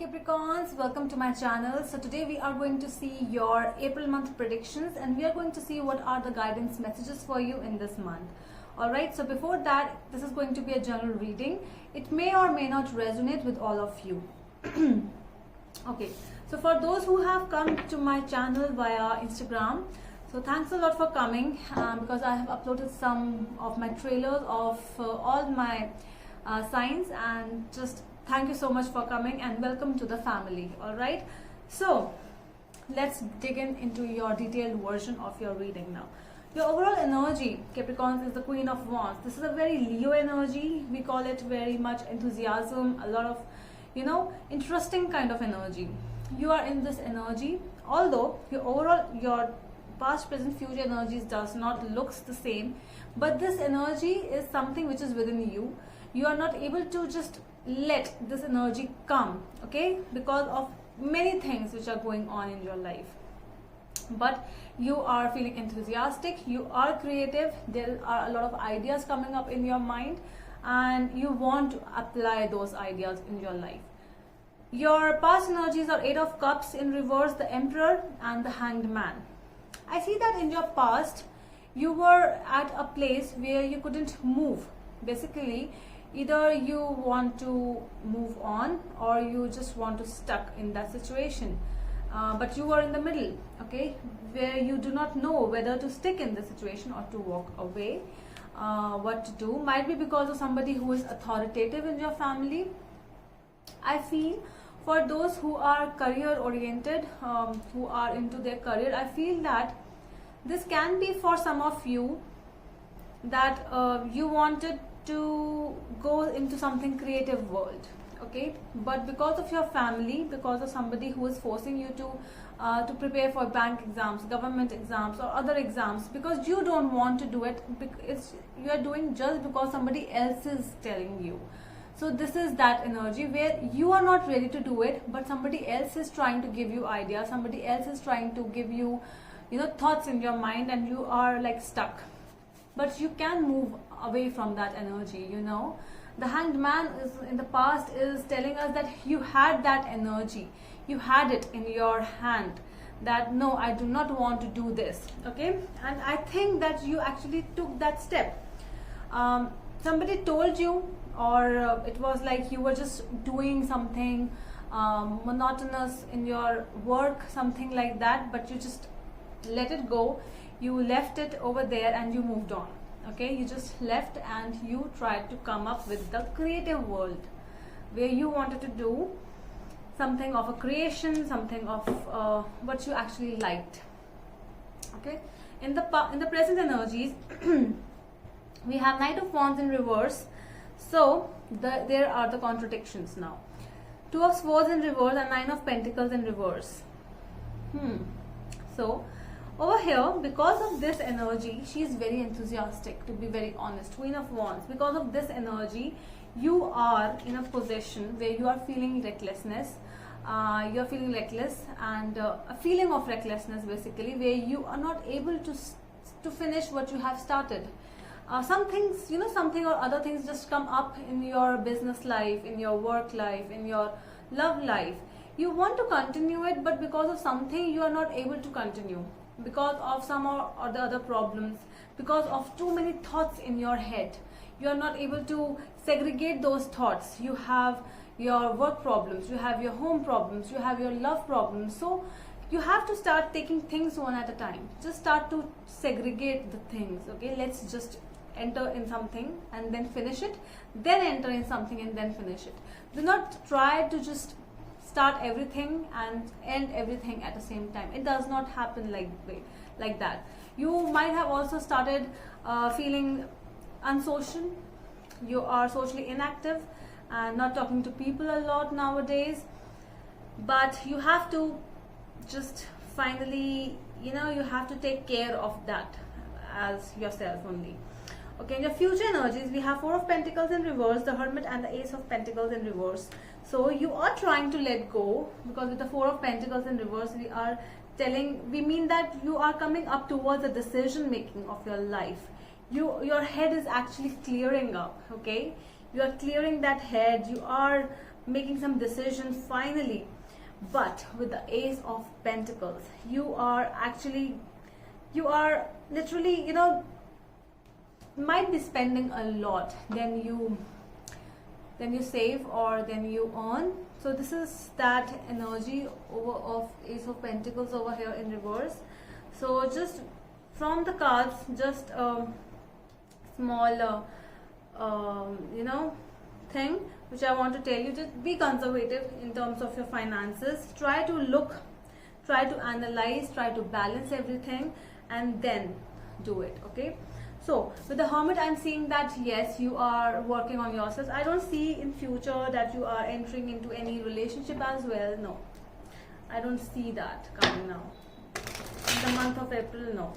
Capricorns, welcome to my channel. So today we are going to see your April month predictions and we are going to see what are the guidance messages for you in this month. Alright, so before that, this is going to be a general reading. It may or may not resonate with all of you. Okay, so for those who have come to my channel via Instagram, so thanks a lot for coming because I have uploaded some of my trailers of all my signs, and just thank you so much for coming and welcome to the family. All right, so let's dig into your detailed version of your reading now. Your overall energy, Capricorns, is the Queen of Wands. This is a very Leo energy. We call it very much enthusiasm, a lot of, interesting kind of energy. You are in this energy, although your past, present, future energies does not looks the same, but this energy is something which is within you. You are not able to just let this energy come, okay, because of many things which are going on in your life. But you are feeling enthusiastic, you are creative, there are a lot of ideas coming up in your mind and you want to apply those ideas in your life. Your past energies are Eight of Cups in reverse, the Emperor and the Hanged Man. I see that in your past you were at a place where you couldn't move. Basically, either you want to move on or you just want to stuck in that situation, but you are in the middle, okay, where you do not know whether to stick in the situation or to walk away. What to do might be because of somebody who is authoritative in your family. I feel for those who are career oriented, who are into their career, I feel that this can be for some of you that you wanted to go into something creative world, okay, but because of your family, because of somebody who is forcing you to prepare for bank exams, government exams or other exams, because you don't want to do it, you are doing just because somebody else is telling you. So this is that energy where you are not ready to do it, but somebody else is trying to give you ideas, somebody else is trying to give you, thoughts in your mind, and you are like stuck. But you can move away from that energy. The Hanged Man is in the past is telling us that you had that energy, you had it in your hand, that no, I do not want to do this, okay, and I think that you actually took that step. Somebody told you, or it was like you were just doing something monotonous in your work, something like that, but you just let it go. You left it over there and you moved on, okay, you just left and you tried to come up with the creative world where you wanted to do something of a creation, something of what you actually liked, okay. In the present energies we have Knight of Wands in reverse, so there are the contradictions now. Two of Swords in reverse and Nine of Pentacles in reverse. So over here, because of this energy, she is very enthusiastic, to be very honest. Queen of Wands, because of this energy, you are in a position where you are feeling recklessness. You are feeling reckless and a feeling of recklessness, basically, where you are not able to finish what you have started. Some things, something or other things just come up in your business life, in your work life, in your love life. You want to continue it, but because of something, you are not able to continue. Because of some or the other problems, because of too many thoughts in your head, you are not able to segregate those thoughts. You have your work problems, you have your home problems, you have your love problems. So you have to start taking things one at a time. Just start to segregate the things, okay. Let's just enter in something and then finish it, then enter in something and then finish it. Do not try to just start everything and end everything at the same time. It does not happen like that. You might have also started feeling unsocial. You are socially inactive and not talking to people a lot nowadays, but you have to just finally, you have to take care of that as yourself only. Okay, in your future energies, we have Four of Pentacles in reverse, the Hermit and the Ace of Pentacles in reverse. So you are trying to let go, because with the Four of Pentacles in reverse, we mean that you are coming up towards the decision making of your life. Your head is actually clearing up, okay. You are clearing that head. You are making some decision finally. But with the Ace of Pentacles, you are literally, might be spending a lot than you save or than you earn. So this is that energy of Ace of Pentacles over here in reverse. So just from the cards, just a small thing which I want to tell you: just be conservative in terms of your finances. Try to analyze, try to balance everything, and then do it. Okay, so with the Hermit, I'm seeing that yes, you are working on yourself. I don't see in future that you are entering into any relationship as well. No, I don't see that coming now. In the month of April, no.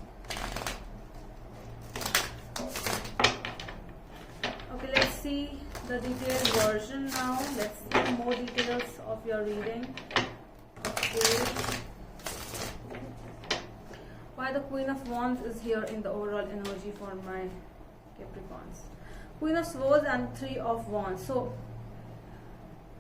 Okay, let's see the detailed version now. Let's see more details of your reading. Okay. Why the Queen of Wands is here in the overall energy for my Capricorns. Queen of Swords and Three of Wands. So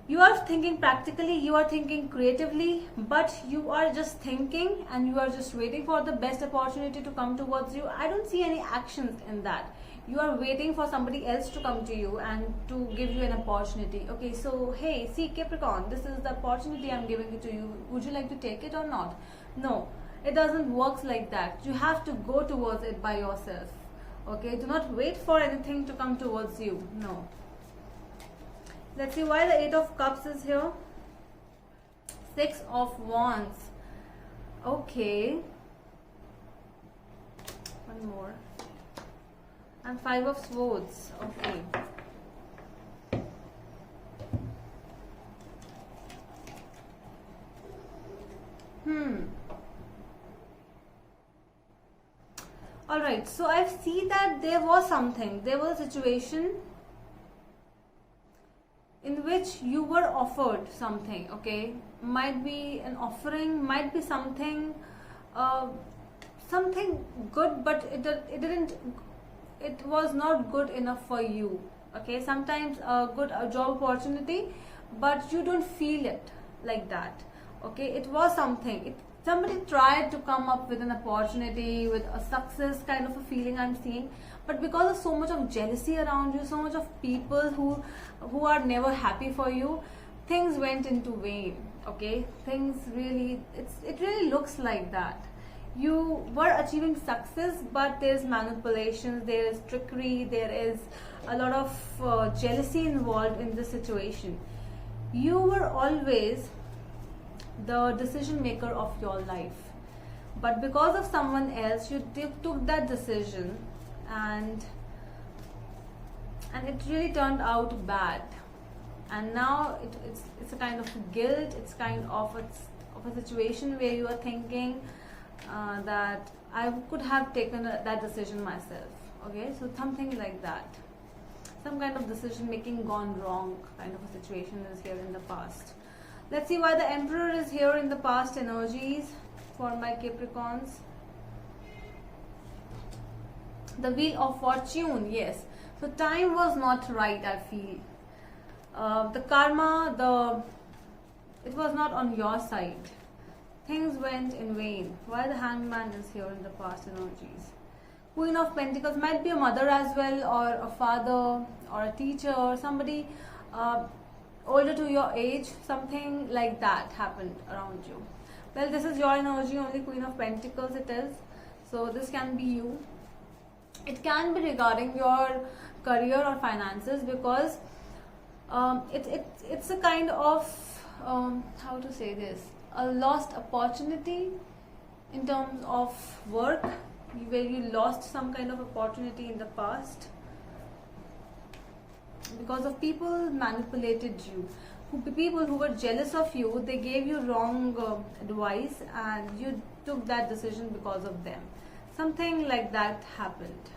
you are thinking practically, you are thinking creatively, but you are just thinking and you are just waiting for the best opportunity to come towards you. I don't see any actions in that. You are waiting for somebody else to come to you and to give you an opportunity. Okay, so hey, see Capricorn, this is the opportunity I'm giving it to you. Would you like to take it or not? No, it doesn't work like that. You have to go towards it by yourself. Okay, do not wait for anything to come towards you. No. Let's see why the Eight of Cups is here. Six of Wands. Okay. One more. And Five of Swords. Okay. Alright, so I see that there was something. There was a situation in which you were offered something. Okay, might be an offering, might be something something good, but it was not good enough for you. Okay, sometimes a job opportunity, but you don't feel it like that. Okay, it was something, somebody tried to come up with an opportunity, with a success kind of a feeling I'm seeing, but because of so much of jealousy around you, so much of people who are never happy for you, things went into vain. Okay, things really, it really looks like that. You were achieving success, but there's manipulations, there is trickery, there is a lot of jealousy involved in this situation. You were always the decision maker of your life, but because of someone else, you took that decision, and it really turned out bad. And now it's a kind of guilt. It's kind of a situation where you are thinking that I could have taken that decision myself. Okay, so something like that, some kind of decision making gone wrong kind of a situation is here in the past. Let's see why the Emperor is here in the past energies for my Capricorns. The Wheel of Fortune, yes. So time was not right, I feel. The karma, it was not on your side. Things went in vain. Why the Hangman is here in the past energies. Queen of Pentacles might be a mother as well, or a father, or a teacher, or somebody older to your age. Something like that happened around you. Well, this is your energy, only Queen of Pentacles it is. So this can be you. It can be regarding your career or finances, because it's a kind of how to say this, a lost opportunity in terms of work, where you lost some kind of opportunity in the past because of people manipulated you. People who were jealous of you, they gave you wrong advice, and you took that decision because of them. Something like that happened.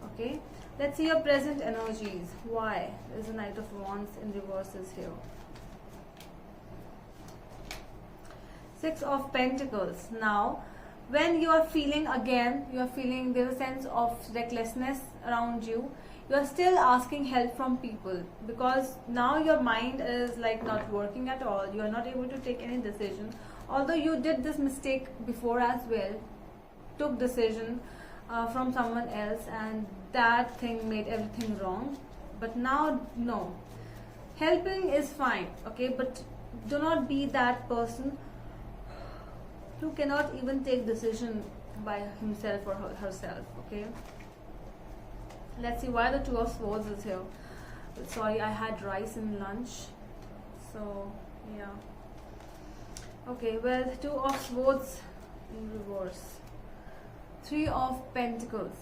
Okay, let's see your present energies. Why there's a Knight of Wands in reverses here. Six of Pentacles. Now, when you are feeling, again, you are feeling there's a sense of recklessness around you. you are still asking help from people, because now your mind is like not working at all. You are not able to take any decision, although you did this mistake before as well, took decision from someone else, and that thing made everything wrong. But now, no, helping is fine, okay, but do not be that person who cannot even take decision by himself or herself, okay. Let's see why the Two of Swords is here. Sorry, I had rice in lunch, so yeah. Okay, well, Two of Swords in reverse, Three of Pentacles.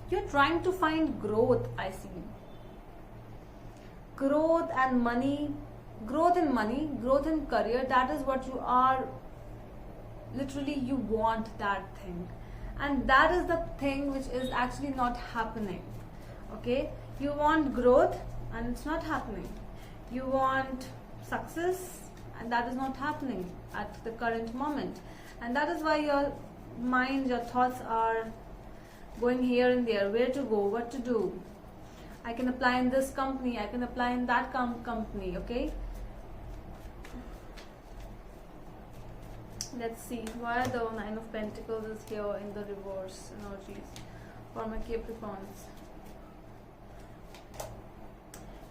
You're trying to find growth, I see. Growth and money, growth in money, growth in career, that is what you are, literally you want that thing, and that is the thing which is actually not happening, okay. You want growth and it's not happening. You want success and that is not happening at the current moment, and that is why your mind, your thoughts are going here and there, where to go, what to do. I can apply in this company, I can apply in that company, okay. Let's see why the Nine of Pentacles is here in the reverse energies for my Capricorns.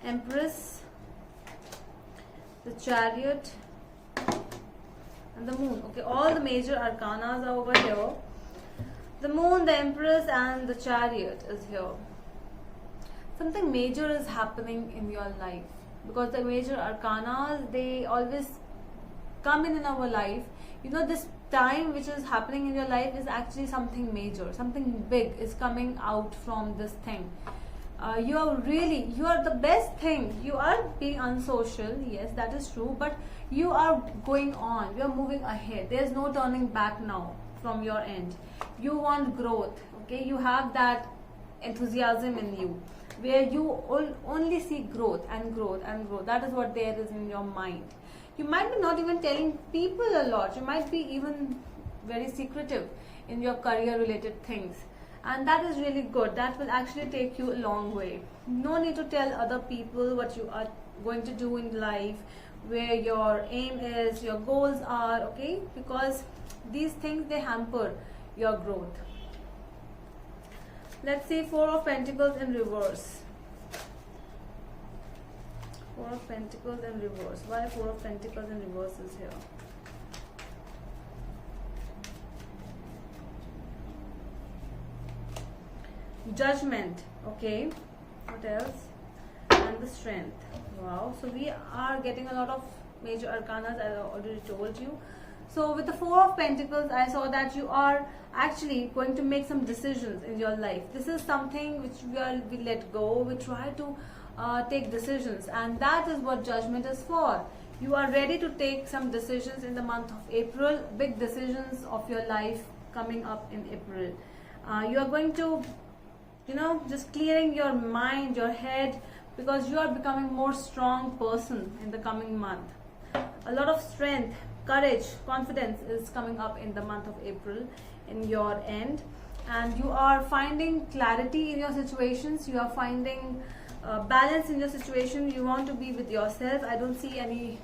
Empress, the Chariot, and the Moon. Okay, all the major arcanas are over here. The Moon, the Empress, and the Chariot is here. Something major is happening in your life, because the major arcanas, they always come in our life. You know, this time which is happening in your life is actually something major, something big is coming out from this thing. You are the best thing. You are being unsocial, yes, that is true, but you are going on, you are moving ahead. There's no turning back now from your end. You want growth, okay. You have that enthusiasm in you, where you only see growth and growth and growth. That is what there is in your mind. You might be not even telling people a lot. You might be even very secretive in your career related things, and that is really good. That will actually take you a long way. No need to tell other people what you are going to do in life, where your aim is, your goals are, okay, because these things, they hamper your growth. Let's see Four of Pentacles in reverse. Four of Pentacles in reverse. Why Four of Pentacles in reverse is here? Judgment. Okay. What else? And the Strength. Wow. So we are getting a lot of major arcanas, as I already told you. So with the Four of Pentacles, I saw that you are actually going to make some decisions in your life. This is something which we let go. We try to take decisions, and that is what Judgment is for. You are ready to take some decisions in the month of April, big decisions of your life coming up in April. You are going to, just clearing your mind, your head, because you are becoming more strong person in the coming month. A lot of strength, courage, confidence is coming up in the month of April in your end, and you are finding clarity in your situations. You are finding balance in your situation. You want to be with yourself. I don't see any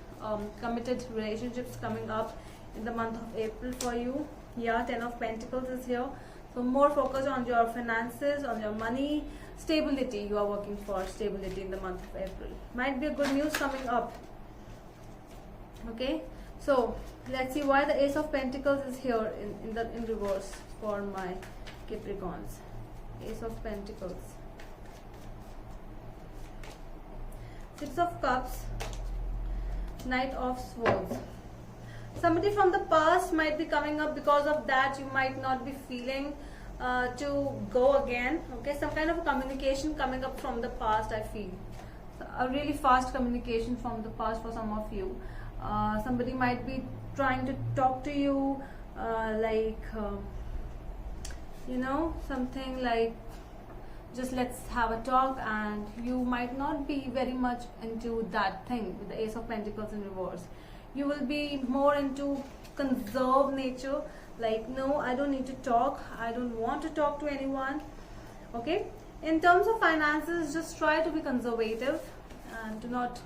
committed relationships coming up in the month of April for you. Yeah, Ten of Pentacles is here. So more focus on your finances, on your money, stability. You are working for stability in the month of April. Might be a good news coming up. Okay, so let's see why the Ace of Pentacles is here in reverse for my Capricorns. Ace of Pentacles, Six of Cups, Knight of Swords. Somebody from the past might be coming up. Because of that, you might not be feeling to go again. Okay, some kind of communication coming up from the past. I feel a really fast communication from the past for some of you. Somebody might be trying to talk to you, something like, just let's have a talk, and you might not be very much into that thing with the Ace of Pentacles in reverse. You will be more into conserve nature, like no, I don't need to talk, I don't want to talk to anyone. Okay, in terms of finances, just try to be conservative and do not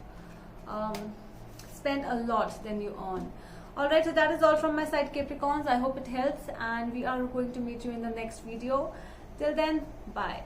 spend a lot than you earn. Alright, so that is all from my side, Capricorns. I hope it helps, and we are going to meet you in the next video. Till then, bye.